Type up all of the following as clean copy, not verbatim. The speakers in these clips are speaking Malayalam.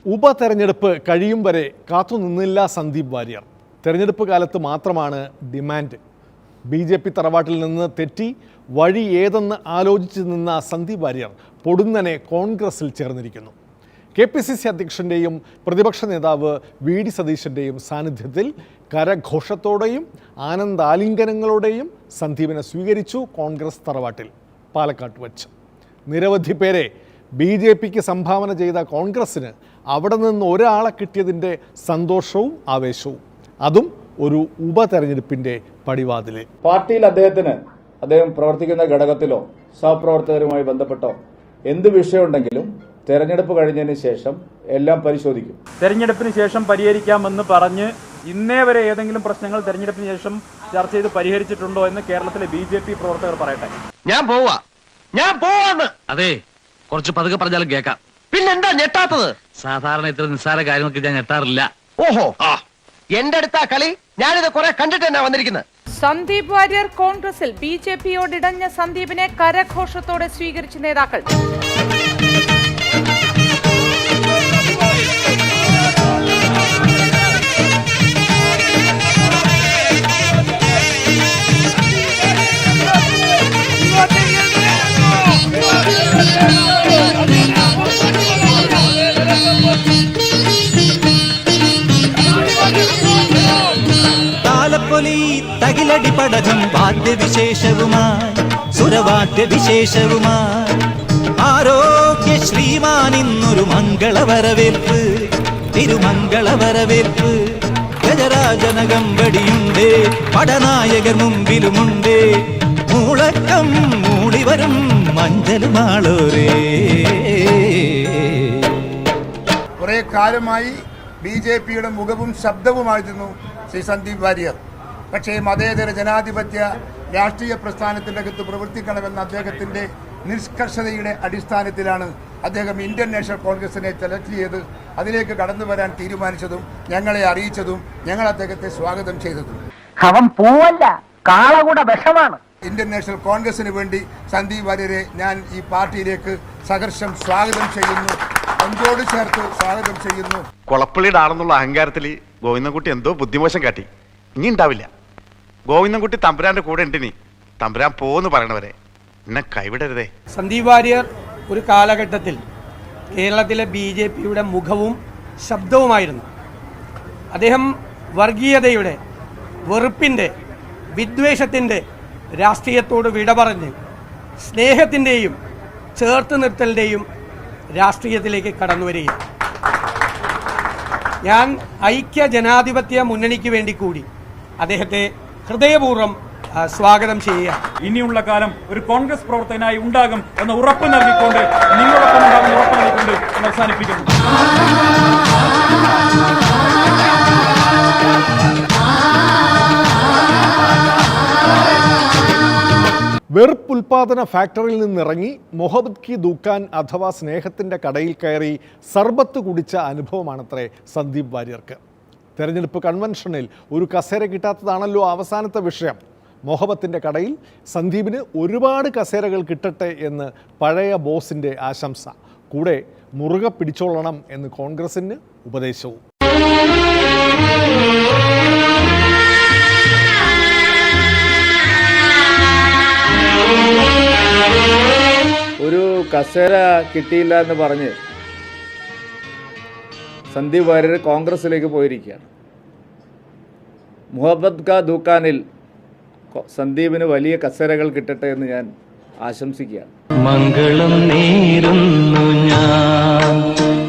ഉപതെരഞ്ഞെടുപ്പ് കഴിയും വരെ കാത്തുനിന്നില്ല സന്ദീപ് വാര്യർ. തെരഞ്ഞെടുപ്പ് കാലത്ത് മാത്രമാണ് ഡിമാൻഡ്. BJP തറവാട്ടിൽ നിന്ന് തെറ്റി വഴി ഏതെന്ന് ആലോചിച്ച് നിന്ന സന്ദീപ് വാര്യർ പൊടുന്നനെ കോൺഗ്രസിൽ ചേർന്നിരിക്കുന്നു. KPCC അധ്യക്ഷൻ്റെയും പ്രതിപക്ഷ നേതാവ് VD സതീശൻ്റെയും സാന്നിധ്യത്തിൽ കരഘോഷത്തോടെയും ആനന്ദാലിംഗനങ്ങളോടെയും സന്ദീപിനെ സ്വീകരിച്ചു കോൺഗ്രസ് തറവാട്ടിൽ പാലക്കാട്ട് വച്ച്. നിരവധി പേരെ BJPക്ക് സംഭാവന ചെയ്ത കോൺഗ്രസ്സിന് അവിടെ നിന്ന് ഒരാളെ കിട്ടിയതിൻ്റെ സന്തോഷവും ആവേശവും, അതും ഒരു ഉപതെരഞ്ഞെടുപ്പിൻ്റെ പടിവാതിലിൽ. പാർട്ടിയിൽ അദ്ദേഹം പ്രവർത്തിക്കുന്ന ഘടകത്തിലോ സഹപ്രവർത്തകരുമായി ബന്ധപ്പെട്ടോ എന്ത് വിഷയമുണ്ടെങ്കിലും തെരഞ്ഞെടുപ്പ് കഴിഞ്ഞതിന് ശേഷം എല്ലാം പരിശോധിക്കും. തെരഞ്ഞെടുപ്പിന് ശേഷം പരിഹരിക്കാമെന്ന് പറഞ്ഞ് ഇന്നേ വരെ ഏതെങ്കിലും പ്രശ്നങ്ങൾ തെരഞ്ഞെടുപ്പിന് ശേഷം ചർച്ച ചെയ്ത് പരിഹരിച്ചിട്ടുണ്ടോ എന്ന് കേരളത്തിലെ BJP പ്രവർത്തകർ പറയട്ടെ. ഞാൻ പോവാന്ന്. അതെ, കുറച്ച് പതുക്കെ പറഞ്ഞാലും കേൾക്കാം. പിന്നെന്താ ഞെട്ടാത്തത്? സാധാരണ ഇത്ര നിസ്സാര കാര്യങ്ങൾക്ക് ഞാൻ ഞെട്ടാറില്ല. ഓഹോ, എന്റെ അടുത്താ കളി. ഞാനിത് കുറെ കണ്ടിട്ട് തന്നെ വന്നിരിക്കുന്നത്. സന്ദീപ് വാര്യർ കോൺഗ്രസിൽ BJPയോടിടഞ്ഞ സന്ദീപിനെ കരഘോഷത്തോടെ സ്വീകരിച്ച നേതാക്കൾ. താലപ്പൊലി തകിലടി പടകം വാദ്യവിശേഷവുമായി സുരവാദ്യവിശേഷവുമായി ആരോഗ്യ ശ്രീമാൻ ഇന്നൊരു മംഗളവരവേൽപ്പ്, തിരുമംഗളവരവേൽപ്പ്. ഗജരാജനകമ്പടിയുണ്ട്, പടനായകർ മുമ്പിലുമുണ്ട്, മൂളക്കം മൂളിവരും മഞ്ചലുമാളോരേ. കുറെ കാലമായി BJPയുടെ മുഖവും ശബ്ദവുമായിരുന്നു ശ്രീ സന്ദീപ് വാര്യർ. പക്ഷേ മതേതര ജനാധിപത്യ രാഷ്ട്രീയ പ്രസ്ഥാനത്തിൻ്റെ അകത്ത് പ്രവർത്തിക്കണമെന്ന അദ്ദേഹത്തിൻ്റെ നിഷ്കർഷതയുടെ അടിസ്ഥാനത്തിലാണ് അദ്ദേഹം ഇന്ത്യൻ നാഷണൽ കോൺഗ്രസിനെ സെലക്ട് ചെയ്ത് അതിലേക്ക് കടന്നു വരാൻ തീരുമാനിച്ചതും ഞങ്ങളെ അറിയിച്ചതും ഞങ്ങൾ അദ്ദേഹത്തെ സ്വാഗതം ചെയ്തതും. അവൻ പൂവല്ല, കാളകൂടെ വിഷമാണ്. ഇന്ത്യൻ നാഷണൽ കോൺഗ്രസിന് വേണ്ടി സന്ദീപ് വാര്യരെ ഞാൻ ഈ പാർട്ടിയിലേക്ക് സഹർഷം സ്വാഗതം ചെയ്യുന്നു, അഞ്ചോട് ചേർത്ത് സ്വാഗതം ചെയ്യുന്നു. കൊളപ്പള്ളിയുടെ ആണെന്നുള്ള അഹങ്കാരത്തിൽ ഗോവിന്ദൻകുട്ടി എന്തോ ബുദ്ധിമോശം കാട്ടി. ഇനി ഉണ്ടാവില്ല. ഗോവിന്ദൻകുട്ടി തമ്പുരാന്റെ കൂടെ ഉണ്ടിനി. തമ്പുരാൻ പോന്ന് പറയണവരെ എന്നെ കൈവിടരുതേ. സന്ദീപ് വാര്യർ ഒരു കാലഘട്ടത്തിൽ കേരളത്തിലെ BJPയുടെ മുഖവും ശബ്ദവുമായിരുന്നു. അദ്ദേഹം വർഗീയതയുടെ, വെറുപ്പിൻ്റെ, വിദ്വേഷത്തിൻ്റെ രാഷ്ട്രീയത്തോട് വിട പറഞ്ഞ് സ്നേഹത്തിൻ്റെയും ചേർത്ത് നിർത്തലിൻ്റെയും രാഷ്ട്രീയത്തിലേക്ക് കടന്നു വരികയാണ്. ഞാൻ ഐക്യ ജനാധിപത്യ മുന്നണിക്ക് വേണ്ടി കൂടി അദ്ദേഹത്തെ ഹൃദയപൂർവ്വം സ്വാഗതം ചെയ്യുക. ഇനിയുള്ള കാലം ഒരു കോൺഗ്രസ് പ്രവർത്തകനായി ഉണ്ടാകും എന്ന ഉറപ്പ് നൽകിക്കൊണ്ട്, നിങ്ങളൊപ്പം ഉണ്ടാകുന്ന ഉറപ്പ് നൽകിക്കൊണ്ട് അവസാനിപ്പിക്കുന്നു. വെറുപ്പുൽപാദന ഫാക്ടറിയിൽ നിന്നിറങ്ങി മൊഹബത് കി ദുക്കാൻ അഥവാ സ്നേഹത്തിൻ്റെ കടയിൽ കയറി സർബത്ത് കുടിച്ച അനുഭവമാണത്രേ സന്ദീപ് വാര്യർക്ക്. തെരഞ്ഞെടുപ്പ് കൺവെൻഷനിൽ ഒരു കസേര കിട്ടാത്തതാണല്ലോ അവസാനത്തെ വിഷയം. മൊഹബത്തിൻ്റെ കടയിൽ സന്ദീപിന് ഒരുപാട് കസേരകൾ കിട്ടട്ടെ എന്ന് പഴയ ബോസിൻ്റെ ആശംസ, കൂടെ മുറുകെ പിടിച്ചോളണം എന്ന് കോൺഗ്രസിന് ഉപദേശവും. ഒരു കസേര കിട്ടിയില്ല എന്ന് പറഞ്ഞ് സന്ദീപ് വാര്യർ കോൺഗ്രസിലേക്ക് പോയിരിക്കുകയാണ്. മുഹബത് കാ ദുക്കാനിൽ സന്ദീപിന് വലിയ കസേരകൾ കിട്ടട്ടെ എന്ന് ഞാൻ ആശംസിക്കുകയാണ്. മംഗളം നേരുന്നു ഞാൻ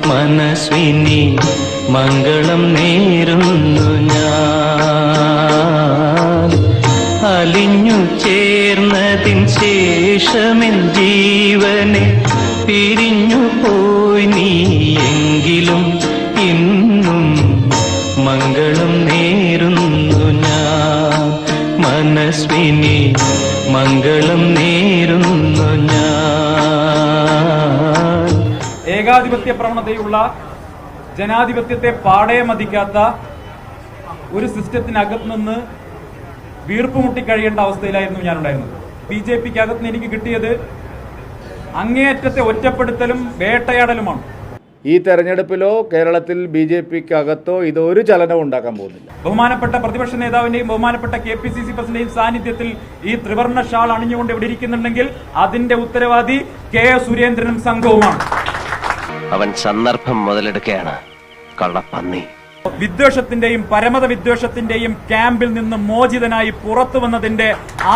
മനസ്വിനി, മംഗളം നേരുന്നു ഞാൻ. അലിഞ്ഞു ചേർന്നതിൻ ശേഷമെൻ ജീവനെ പിരിഞ്ഞു പോയി നീ, എങ്കിലും ഇന്നും മംഗളം നേരുന്നു ഞാൻ മനസ്വിനി, മംഗളം നേരുന്നു ഞാൻ. ഏകാധിപത്യ പ്രവണതയുള്ള, ജനാധിപത്യത്തെ പാടെ മതിക്കാത്ത ഒരു സിസ്റ്റത്തിനകത്ത് നിന്ന് വീർപ്പുമുട്ടി കഴിയേണ്ട അവസ്ഥയിലായിരുന്നു ഞാനുണ്ടായിരുന്നത്. BJPക്ക് അകത്ത് നിന്ന് എനിക്ക് കിട്ടിയത് അങ്ങേയറ്റത്തെ ഒറ്റപ്പെടുത്തലും വേട്ടയാടലുമാണ്. ഈ തെരഞ്ഞെടുപ്പിലോ കേരളത്തിൽ BJPക്കകത്തോ ഇതൊരു ചലനവും ഉണ്ടാക്കാൻ പോകുന്നില്ല. ബഹുമാനപ്പെട്ട പ്രതിപക്ഷ നേതാവിന്റെയും ബഹുമാനപ്പെട്ട KPCC പ്രസിഡന്റിന്റെയും സാന്നിധ്യത്തിൽ ഈ ത്രിവർണ്ണ ഷാൾ അണിഞ്ഞുകൊണ്ട് ഇവിടെ ഇരിക്കുന്നുണ്ടെങ്കിൽ അതിന്റെ ഉത്തരവാദി K. സുരേന്ദ്രനും സംഘവുമാണ്. അവൻ സന്ദർഭം മുതലെടുക്കുകയാണ്, കള്ളപ്പന്നി. വിദ്വേഷത്തിന്റെയും പരമത വിദ്വേഷത്തിന്റെയും ക്യാമ്പിൽ നിന്ന് മോചിതനായി പുറത്തു വന്നതിന്റെ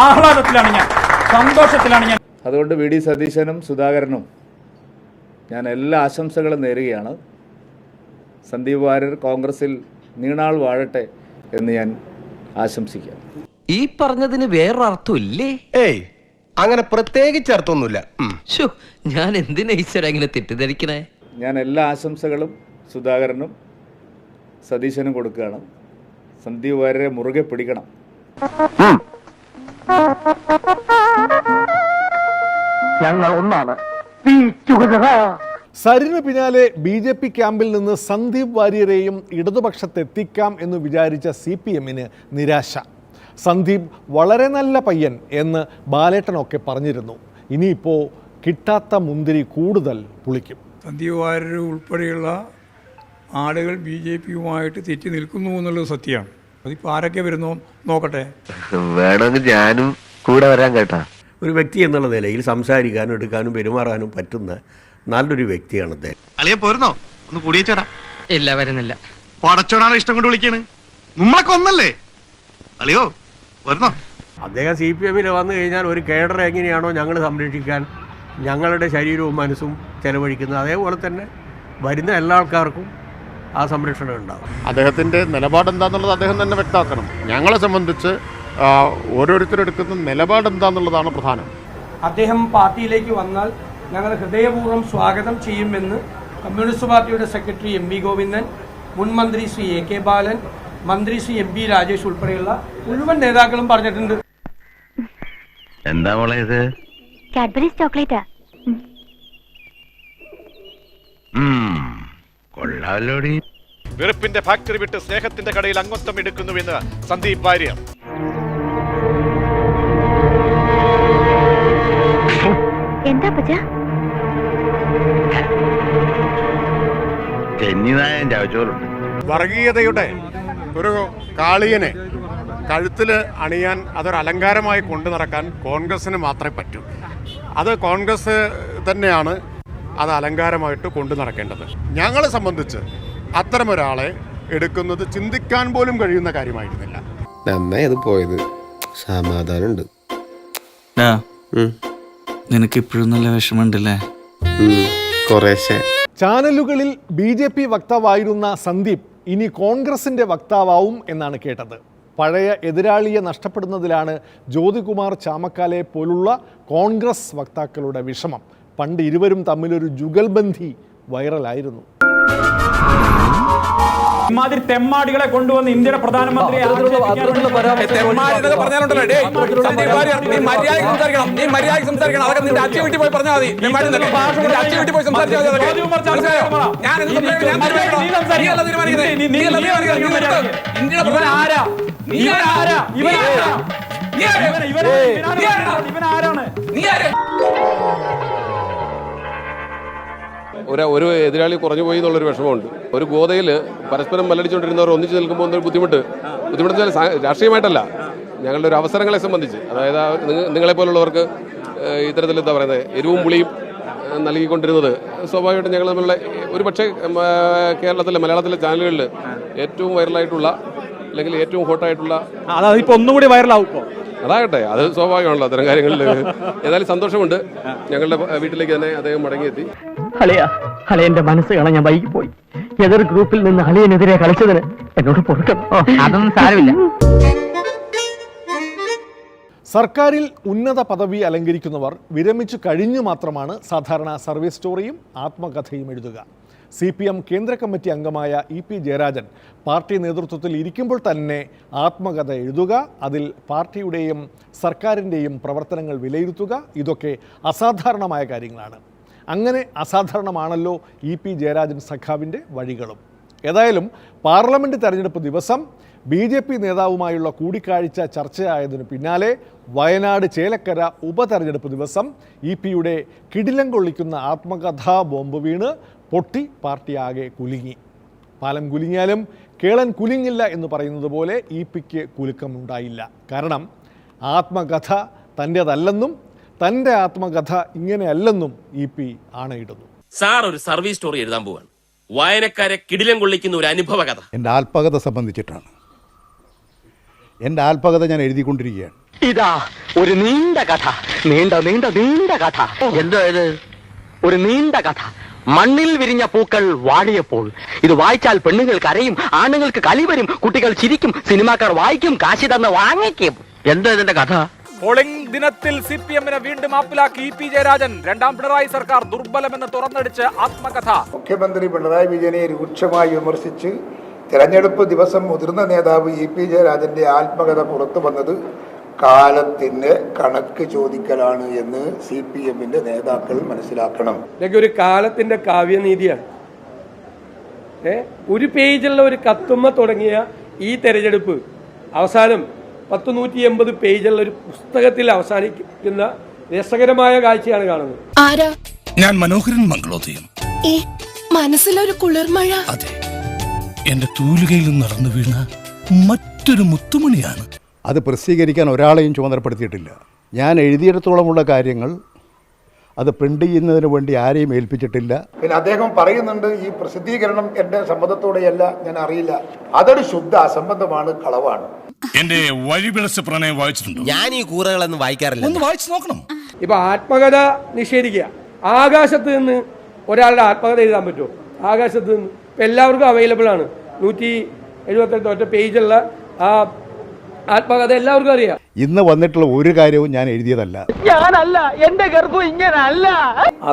ആഹ്ലാദത്തിലാണ് ഞാൻ, സന്തോഷത്തിലാണ് ഞാൻ. അതുകൊണ്ട് VD സതീശനും സുധാകരനും ഞാൻ എല്ലാ ആശംസകളും നേരുകയാണ്. സന്ദീപ് വാര്യർ കോൺഗ്രസിൽ നീണാൾ വാഴട്ടെ എന്ന് ഞാൻ ആശംസിക്കാം. ഈ പറഞ്ഞതിന് വേറൊരർത്ഥം ഇല്ലേ? ഏയ്, അങ്ങനെ പ്രത്യേകിച്ച് അർത്ഥമൊന്നുമില്ല. ഞാൻ എന്തിനാ ഈശ്വര ഇങ്ങനെ തെറ്റിദ്ധരിക്കണേ? ഞാൻ എല്ലാ ആശംസകളും സുധാകരനും സതീശനും കൊടുക്കുകയാണ്. സന്ദീപ് വാര്യരെ മുറുകെ പിടിക്കണം. ഞങ്ങൾ ഒന്നാണ്. സരിന് പിന്നാലെ BJP ക്യാമ്പിൽ നിന്ന് സന്ദീപ് വാര്യരെയും ഇടതുപക്ഷത്തെത്തിക്കാം എന്ന് വിചാരിച്ച CPMന് നിരാശ. സന്ദീപ് വളരെ നല്ല പയ്യൻ എന്ന് ബാലേട്ടനൊക്കെ പറഞ്ഞിരുന്നു. ഇനിയിപ്പോൾ കിട്ടാത്ത മുന്തിരി കൂടുതൽ പുളിക്കും. സന്ദീപ് വാര്യർ ഉൾപ്പെടെയുള്ള ആളുകൾ BJPയുമായിട്ട് തെറ്റി നിൽക്കുന്നു എന്നുള്ളത് സത്യമാണ്. അതിപ്പോൾ ആരൊക്കെ വരുന്നോ നോക്കട്ടെ. വേണമെങ്കിൽ ഞാനും കൂടെ വരാൻ കേട്ടാ. ഒരു വ്യക്തി എന്നുള്ള നിലയിൽ സംസാരിക്കാനും എടുക്കാനും പെരുമാറാനും പറ്റുന്ന നല്ലൊരു വ്യക്തിയാണ് അദ്ദേഹം. അളിയെ പോരുന്നോ? ഒന്ന് കൂടിയേച്ചേടാ. ഇല്ല, വരുന്നില്ല. പടച്ചോടാണ് ഇഷ്ടം കൊണ്ട് വിളിക്കാണ്. നമ്മളൊക്കെ ഒന്നല്ലേ? അളിയോ വരുന്നോ? അദ്ദേഹം CPMൽ വന്നു കഴിഞ്ഞാൽ ഒരു കേഡർ എങ്ങനെയാണോ ഞങ്ങൾ സംരക്ഷിക്കാൻ ഞങ്ങളുടെ ശരീരവും മനസ്സും ചെലവഴിക്കുന്നത്, അതേപോലെ തന്നെ വരുന്ന എല്ലാ ആൾക്കാർക്കും ആ സംരക്ഷണം ഉണ്ടാകും. അദ്ദേഹത്തിൻ്റെ നിലപാട് എന്താണെന്നുള്ളത് അദ്ദേഹം തന്നെ വ്യക്തമാക്കണം. ഞങ്ങളെ സംബന്ധിച്ച് ഓരോരുത്തരെടുക്കുന്ന നിലപാട് എന്താണെന്നുള്ളതാണ് പ്രധാനം. അദ്ദേഹം പാർട്ടിയിലേക്ക് വന്നാൽ ഞങ്ങൾ ഹൃദയപൂർവ്വം സ്വാഗതം ചെയ്യുമെന്ന് കമ്മ്യൂണിസ്റ്റ് പാർട്ടിയുടെ സെക്രട്ടറി MV ഗോവിന്ദൻ, മുൻ മന്ത്രി ശ്രീ AK ബാലൻ, മന്ത്രി ശ്രീ MB രാജേഷ് ഉൾപ്പെടെയുള്ള മുഴുവൻ നേതാക്കളും പറഞ്ഞിട്ടുണ്ട്. എന്താ മോളെ ഇത്? കാഡ്ബറീസ് ചോക്ലേറ്റാ. കൊള്ളാലോടി. വെറുപ്പിന്റെ ഫാക്ടറി വിട്ട് സ്നേഹത്തിന്റെ കടയിൽ അംഗത്വം എടുക്കുന്നുവെന്ന് സന്ദീപ് വാര്യർ. എന്താ പച്ച? വർഗീയതയുടെ ഒരു കാളിയനെ കഴുത്തിൽ അണിയാൻ അതൊരു അലങ്കാരമായി കൊണ്ടു നടക്കാൻ കോൺഗ്രസിന് മാത്രമേ പറ്റൂ. അത് കോൺഗ്രസ് തന്നെയാണ് അത് അലങ്കാരമായിട്ട് കൊണ്ടു നടക്കേണ്ടത്. ഞങ്ങളെ സംബന്ധിച്ച് അത്തരമൊരാളെ എടുക്കുന്നത് ചിന്തിക്കാൻ പോലും കഴിയുന്ന കാര്യമായിരുന്നില്ല. നന്നായി അത് പോയത്. സമാധാനമുണ്ട്. നിനക്ക് ഇപ്പോഴും നല്ല വിഷമമുണ്ടല്ലേ? കുറേശ്ശെ. ചാനലുകളിൽ BJP വക്താവായിരുന്ന സന്ദീപ് ഇനി കോൺഗ്രസിൻ്റെ വക്താവാവും എന്നാണ് കേട്ടത്. പഴയ എതിരാളിയെ നഷ്ടപ്പെടുന്നതിലാണ് ജ്യോതികുമാർ ചാമക്കാലെ പോലുള്ള കോൺഗ്രസ് വക്താക്കളുടെ വിഷമം. പണ്ട് ഇരുവരും തമ്മിലൊരു ജുഗൽബന്ധി വൈറലായിരുന്നു. ഇമാതിരി തെമ്മാടികളെ കൊണ്ടുവന്ന് ഇന്ത്യയുടെ പ്രധാനമന്ത്രിയെ ഒരു എതിരാളി കുറഞ്ഞു പോയി എന്നുള്ളൊരു വിഷമമുണ്ട്. ഒരു ഗോതയിൽ പരസ്പരം മല്ലടിച്ചുകൊണ്ടിരുന്നവർ ഒന്നിച്ച് നിൽക്കുമ്പോൾ ഒരു ബുദ്ധിമുട്ട് രാഷ്ട്രീയമായിട്ടല്ല, ഞങ്ങളുടെ ഒരു അവസരങ്ങളെ സംബന്ധിച്ച്. അതായത് നിങ്ങളെപ്പോലുള്ളവർക്ക് ഇത്തരത്തിൽ എന്താ പറയുന്നത് എരിവും പുളിയും നൽകിക്കൊണ്ടിരുന്നത് സ്വാഭാവികമായിട്ടും ഞങ്ങൾ തമ്മിലുള്ള ഒരു പക്ഷേ കേരളത്തിലെ മലയാളത്തിലെ ചാനലുകളിൽ ഏറ്റവും വൈറലായിട്ടുള്ള അല്ലെങ്കിൽ ഏറ്റവും ഹോട്ടായിട്ടുള്ള അതായത് ഒന്നുകൂടി വൈറലാവും. അതാകട്ടെ, അത് സ്വാഭാവികമാണല്ലോ അത്തരം കാര്യങ്ങളിൽ. ഏതായാലും സന്തോഷമുണ്ട്. ഞങ്ങളുടെ വീട്ടിലേക്ക് തന്നെ അദ്ദേഹം മടങ്ങിയെത്തി. അളിയന്റെ മനസ്സ് കാണാൻ ഞാൻ വൈകിപ്പോയി. എതിർ ഗ്രൂപ്പിൽ നിന്ന് അളിയനെതിരെ കളിച്ചതിന് എന്നോട് പൊറുക്കണം. അതൊന്നും സാരമില്ല. സർക്കാരിൽ ഉന്നത പദവി അലങ്കരിക്കുന്നവർ വിരമിച്ചു കഴിഞ്ഞു മാത്രമാണ് സാധാരണ സർവീസ് സ്റ്റോറിയും ആത്മകഥയും എഴുതുക. CPM കേന്ദ്ര കമ്മിറ്റി അംഗമായ EP ജയരാജൻ പാർട്ടി നേതൃത്വത്തിൽ ഇരിക്കുമ്പോൾ തന്നെ ആത്മകഥ എഴുതുക, അതിൽ പാർട്ടിയുടെയും സർക്കാരിൻ്റെയും പ്രവർത്തനങ്ങൾ വിലയിരുത്തുക, ഇതൊക്കെ അസാധാരണമായ കാര്യങ്ങളാണ്. അങ്ങനെ അസാധാരണമാണല്ലോ EP ജയരാജൻ സഖാവിൻ്റെ വഴികളും. ഏതായാലും പാർലമെൻറ്റ് തെരഞ്ഞെടുപ്പ് ദിവസം BJP നേതാവുമായുള്ള കൂടിക്കാഴ്ച ചർച്ചയായതിനു പിന്നാലെ വയനാട് ചേലക്കര ഉപതെരഞ്ഞെടുപ്പ് ദിവസം EP യുടെ കിടിലം കൊള്ളിക്കുന്ന ആത്മകഥാ ബോംബ് വീണ് പൊട്ടി പാർട്ടി ആകെ കുലുങ്ങി. പാലം കുലുങ്ങിയാലും കേളൻ കുലുങ്ങില്ല എന്ന് പറയുന്നത് പോലെ ഇ.പിക്ക് കുലുക്കമുണ്ടായില്ല. കാരണം ആത്മകഥ തൻ്റേതല്ലെന്നും തൻ്റെ ആത്മകഥ ഇങ്ങനെയല്ലെന്നും ഇ.പി ആണയിടുന്നു. സാർ ഒരു സർവീസ് സ്റ്റോറി എഴുതാൻ പോവാണ്. വായനക്കാരെ കിടിലം കൊള്ളിക്കുന്ന ഒരു അനുഭവ കഥ. എൻ്റെ ആത്മകഥ സംബന്ധിച്ചിട്ടാണ്. എൻ്റെ ആത്മകഥ ഞാൻ എഴുതിക്കൊണ്ടിരിക്കുകയാണ്. ഇതാ ഒരു നീണ്ട കഥ, നീണ്ട നീണ്ട നീണ്ട കഥ. എന്തോ ഇത്? ഒരു നീണ്ട കഥ. മണ്ണിൽ വിരിഞ്ഞ പൂക്കൾ വാടിയപ്പോൾ. ഇത് വായിച്ചാൽ പെണ്ണുങ്ങൾ കരയും, ആണുങ്ങൾക്ക് കലി വരും, കുട്ടികൾ ചിരിക്കും, സിനിമാക്കാർ വായിക്കും, കാശി തന്ന് വാങ്ങിക്കും. എന്താ ഇതിന്റെ കഥ? പോളിംഗ് ദിനത്തിൽ CPM-നെ വീണ്ടും മാപ്പിലാക്കി ഇ.പി. ജയരാജൻ. രണ്ടാം പിണറായി സർക്കാർ ദുർബലമെന്ന് തുറന്നടിച്ച് ആത്മകഥ. മുഖ്യമന്ത്രി പിണറായി വിജയനെ രൂക്ഷമായി വിമർശിച്ച് തെരഞ്ഞെടുപ്പ് ദിവസം മുതിർന്ന നേതാവ് ഇ.പി. ജയരാജന്റെ ആത്മകഥ പുറത്തു വന്നത് കാലത്തിന് കണക്ക് ചോദിക്കലാണ് എന്ന് CPM-ന്റെ നേതാക്കൾ മനസ്സിലാക്കണം. ഇതൊക്കെ ഒരു കാലത്തിന്റെ കാവ്യനീതിയാണ്. ഒരു പേജുള്ള ഒരു കത്തുമ്മ തുടങ്ങിയ ഈ തെരഞ്ഞെടുപ്പ് അവസാനം 180 പേജുള്ള ഒരു പുസ്തകത്തിൽ അവസാനിക്കുന്ന രസകരമായ കാഴ്ചയാണ് കാണുന്നത്. ആരാ? ഞാൻ മനോഹരൻ മംഗളോദയം. മനസ്സിലൊരു കുളിർമഴ. അതെ, എന്റെ തൂലികയിൽ നിന്ന് നടന്നു വീണ മറ്റൊരു മുത്തുമണിയാണ്. അത് പ്രസിദ്ധീകരിക്കാൻ ഒരാളെയും ചുമതലപ്പെടുത്തിയിട്ടില്ല. ഞാൻ എഴുതിയിടത്തോളമുള്ള കാര്യങ്ങൾ അത് പ്രിന്റ് ചെയ്യുന്നതിന് വേണ്ടി ആരെയും ഏൽപ്പിച്ചിട്ടില്ല. പിന്നെ അദ്ദേഹം പറയുന്നുണ്ട് ഈ പ്രസിദ്ധീകരണം എൻ്റെ സമ്മതത്തോടെയല്ല, ഞാൻ അറിയില്ല. അതൊരു ശുദ്ധ അസംബന്ധമാണ്, കളവാണ്. എന്റെ വഴിപിഴച്ച പ്രണയം വായിച്ചിട്ടുണ്ടോ? ഞാൻ ഈ കൂറകളൊന്നും വായിക്കാറില്ല. ഒന്ന് വായിച്ചു നോക്കണം. ഇപ്പൊ ആത്മകഥ നിഷേധിക്കുക. ആകാശത്ത് നിന്ന് ഒരാളുടെ ആത്മകഥ എഴുതാൻ പറ്റുമോ? ആകാശത്ത് നിന്ന് ഇപ്പം എല്ലാവർക്കും അവൈലബിൾ ആണ്. 178 ഒറ്റ പേജുള്ള ആ ആത്മകഥ എല്ലാവർക്കും അറിയാം. ഇന്ന് വന്നിട്ടുള്ള ഒരു കാര്യവും ഞാൻ എഴുതിയതല്ല. ഞാനല്ല, എന്റെ ഗർഭം ഇങ്ങനല്ല.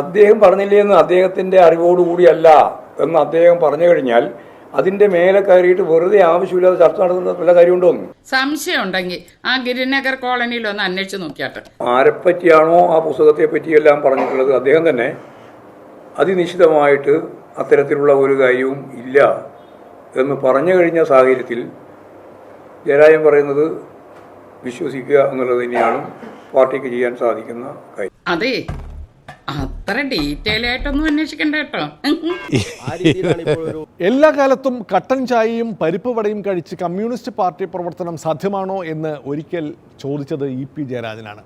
അദ്ദേഹം പറഞ്ഞില്ലേ എന്ന് അദ്ദേഹത്തിന്റെ അറിവോടുകൂടിയല്ല എന്ന് അദ്ദേഹം പറഞ്ഞു കഴിഞ്ഞാൽ അതിന്റെ മേലെ കയറിയിട്ട് വെറുതെ ആവശ്യമില്ലാതെ ചർച്ച നടത്തുന്ന വല്ല കാര്യമുണ്ടോ? സംശയം ഉണ്ടെങ്കിൽ ആ ഗിരിനഗർ കോളനിയിൽ ഒന്ന് അന്വേഷിച്ച് നോക്കിയാട്ടെ. ആരെപ്പറ്റിയാണോ ആ പുസ്തകത്തെ പറ്റിയെല്ലാം പറഞ്ഞിട്ടുള്ളത് അദ്ദേഹം തന്നെ അതിനിശ്ചിതമായിട്ട് അത്തരത്തിലുള്ള ഒരു കാര്യവും ഇല്ല എന്ന് പറഞ്ഞു കഴിഞ്ഞ സാഹചര്യത്തിൽ ജയരാജൻ പറയുന്നത് വിശ്വസിക്കുക എന്നുള്ളത് തന്നെയാണ് പാർട്ടിക്ക് ചെയ്യാൻ സാധിക്കുന്ന കാര്യം. അതെ, അത്ര ഡീറ്റെയിൽ ആയിട്ടൊന്നും അന്വേഷിക്കണ്ട കേട്ടോ. എല്ലാ കാലത്തും കട്ടൻ ചായയും പരിപ്പ് വടയും കഴിച്ച് കമ്മ്യൂണിസ്റ്റ് പാർട്ടി പ്രവർത്തനം സാധ്യമാണോ എന്ന് ഒരിക്കൽ ചോദിച്ചത് ഇ.പി. ജയരാജനാണ്.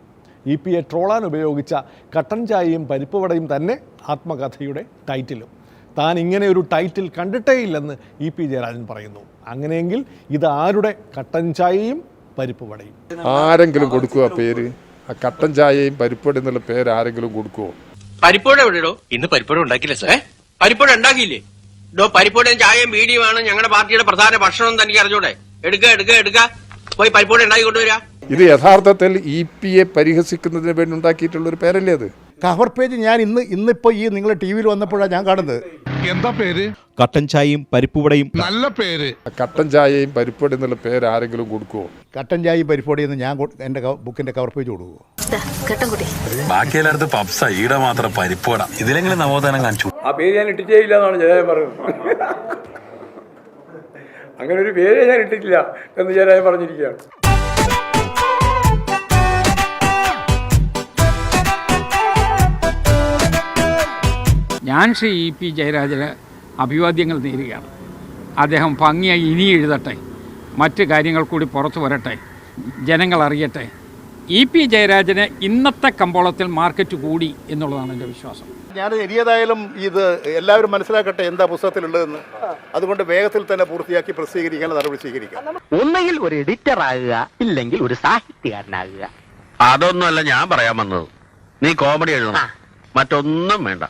ഇ.പിയെ ട്രോളാൻ ഉപയോഗിച്ച കട്ടൻ ചായയും പരിപ്പ് വടയും തന്നെ ആത്മകഥയുടെ ടൈറ്റിലും. താൻ ഇങ്ങനെ ഒരു ടൈറ്റിൽ കണ്ടിട്ടേയില്ലെന്ന് ഇ.പി. ജയരാജൻ പറയുന്നു. അങ്ങനെയെങ്കിൽ ഇത് ആരുടെ കട്ടൻ ചായയും പരിപ്പ് വടയും? ആരെങ്കിലും കൊടുക്കുക പേര്? ആ കട്ടൻ ചായയും പരിപ്പട എന്നുള്ള പേര് ആരെങ്കിലും കൊടുക്കുവോ? പരിപ്പോടെ എവിടെയോ? ഇന്ന് പരിപ്പോടെ ഉണ്ടാക്കില്ല സാർ. പരിപ്പോടെ ഉണ്ടാക്കിയില്ലേ? പരിപ്പോടയും ചായയും ബീഡിയുമാണ് ഞങ്ങളുടെ പാർട്ടിയുടെ പ്രധാന ഭക്ഷണം എന്ന് എനിക്ക് അറിഞ്ഞൂടെ? എടുക്ക പോയി പരിപ്പോടെ ഉണ്ടാക്കി കൊണ്ടുവരാ. ഇത് യഥാർത്ഥത്തിൽ ഇ.പിയെ പരിഹസിക്കുന്നതിന് വേണ്ടി ഉണ്ടാക്കിയിട്ടുള്ള ഒരു പേരല്ലേ അത്? കവർ പേജ് ഞാൻ ഇന്നിപ്പോ ഈ നിങ്ങളെ TV വന്നപ്പോഴാണ് ഞാൻ കാണുന്നത്. എന്താ പേര്? കട്ടൻ ചായയും പരിപ്പുവടയും. നല്ല പേര്. കട്ടൻ ചായയും പരിപ്പട എന്നുള്ള പേര് ആരെങ്കിലും കൊടുക്കുവോ? കട്ടൻ ചായയും പരിപ്പുവടയും ഞാൻ എൻ്റെ ബുക്കിന്റെ കവർ പേജ് കൊടുക്കുമോ? ബാക്കിയെല്ലായിടത്ത് പപ്സ, ഈടെ മാത്രം പരിപ്പുവട. ഇതിലെങ്കിലും നവോത്ഥാനം കാണിച്ചു. ആ പേര് ഞാൻ ഇട്ടിട്ടേ ഇല്ല എന്നാണ് ജയരാജൻ പറയുന്നത്. അങ്ങനെ ഒരു പേര് ഞാൻ ഇട്ടിട്ടില്ല എന്ന് ജയരാജൻ പറഞ്ഞിരിക്കുകയാണ്. ഞാൻ ശ്രീ ഇ.പി. ജയരാജന് അഭിവാദ്യങ്ങൾ നേരുകയാണ്. അദ്ദേഹം ഭംഗിയായി ഇനി എഴുതട്ടെ, മറ്റ് കാര്യങ്ങൾ കൂടി പുറത്തു വരട്ടെ, ജനങ്ങൾ അറിയട്ടെ. ഇ.പി. ജയരാജന് ഇന്നത്തെ കമ്പോളത്തിൽ മാർക്കറ്റ് കൂടി എന്നുള്ളതാണ് എൻ്റെ വിശ്വാസം. ഞാൻ എഴുതിയതായാലും ഇത് എല്ലാവരും മനസ്സിലാക്കട്ടെ എന്താ പുസ്തകത്തിലുള്ളതെന്ന്. അതുകൊണ്ട് വേഗത്തിൽ തന്നെ പൂർത്തിയാക്കി പ്രസിദ്ധീകരിക്കാൻ നടപടി സ്വീകരിക്കാം. ഒന്നെങ്കിൽ ഒരു എഡിറ്റർ ആകുക, ഇല്ലെങ്കിൽ ഒരു സാഹിത്യകാരനാകുക. അതൊന്നുമല്ല ഞാൻ പറയാൻ വന്നത്. നീ കോമഡി എഴുതണം, മറ്റൊന്നും വേണ്ട.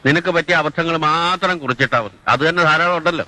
നിനക്ക് പറ്റിയ അബദ്ധങ്ങൾ മാത്രം കുറിച്ചിട്ടാ മതി. അത് തന്നെ ധാരാളം ഉണ്ടല്ലോ.